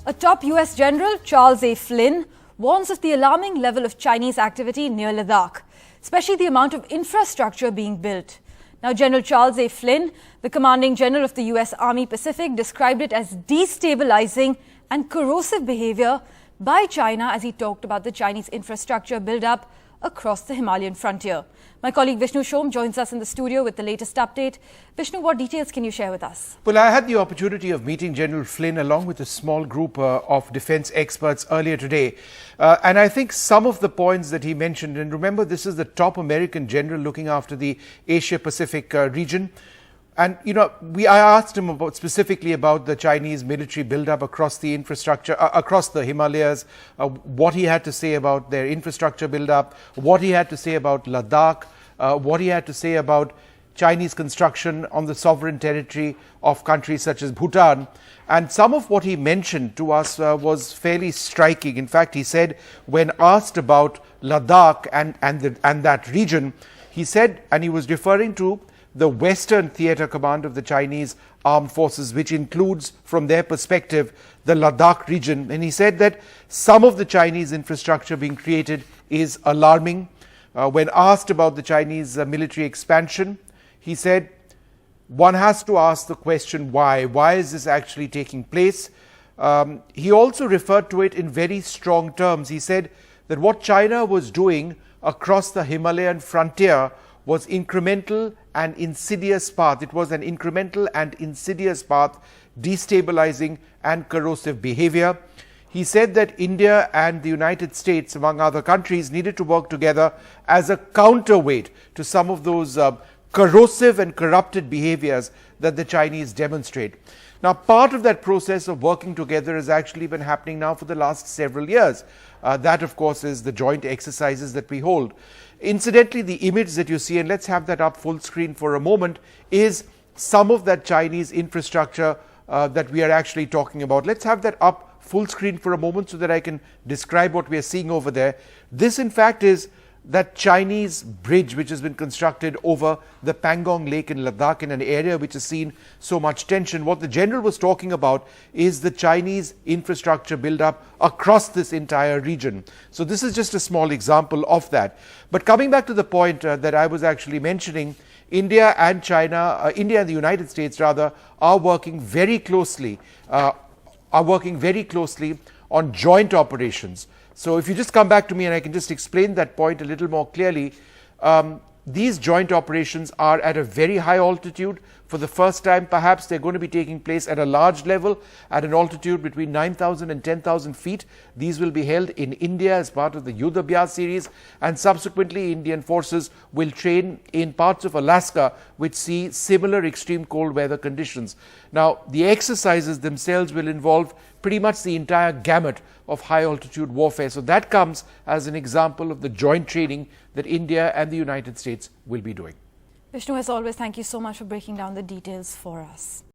A top US general, Charles A Flynn, warns of the alarming level of Chinese activity near Ladakh, especially the amount of infrastructure being built. Now, General Charles A Flynn, the commanding general of the US Army Pacific, described it as destabilizing and corrosive behavior by China as he talked about the Chinese infrastructure build-up across the Himalayan frontier. My colleague Vishnu Shom joins us in the studio with the latest update. Vishnu, what details can you share with us? Well, I had the opportunity of meeting General Flynn along with a small group of defense experts earlier today. And I think some of the points that he mentioned, and remember, this is the top American general looking after the Asia-Pacific region. And, you know, I asked him specifically about the Chinese military buildup across the infrastructure, across the Himalayas, what he had to say about their infrastructure buildup, what he had to say about Ladakh, what he had to say about Chinese construction on the sovereign territory of countries such as Bhutan. And some of what he mentioned to us was fairly striking. In fact, he said, when asked about Ladakh and that region, he said, and he was referring to the Western Theatre Command of the Chinese Armed Forces, which includes, from their perspective, the Ladakh region. And he said that some of the Chinese infrastructure being created is alarming. When asked about the Chinese military expansion, he said, one has to ask the question, why? Why is this actually taking place? He also referred to it in very strong terms. He said that what China was doing across the Himalayan frontier was incremental and insidious path. It was an incremental and insidious path, destabilizing and corrosive behavior. He said that India and the United States, among other countries, needed to work together as a counterweight to some of those corrosive and corrupted behaviors that the Chinese demonstrate. Now, part of that process of working together has actually been happening now for the last several years. That, of course, is the joint exercises that we hold. Incidentally, the image that you see, and let's have that up full screen for a moment, is some of that Chinese infrastructure that we are actually talking about. Let's have that up full screen for a moment so that I can describe what we are seeing over there. This, in fact, is that Chinese bridge which has been constructed over the Pangong Lake in Ladakh, in an area which has seen so much tension. What the general was talking about is the Chinese infrastructure build-up across this entire region. So this is just a small example of that. But coming back to the point that I was actually mentioning, India and China, India and the United States rather, are working very closely on joint operations. So if you just come back to me and I can just explain that point a little more clearly, these joint operations are at a very high altitude. For the first time, perhaps they're going to be taking place at a large level, at an altitude between 9,000 and 10,000 feet. These will be held in India as part of the Yuddha Abhyas series, and subsequently Indian forces will train in parts of Alaska which see similar extreme cold weather conditions. Now, the exercises themselves will involve pretty much the entire gamut of high altitude warfare. So that comes as an example of the joint training that India and the United States will be doing. Vishnu, as always, thank you so much for breaking down the details for us.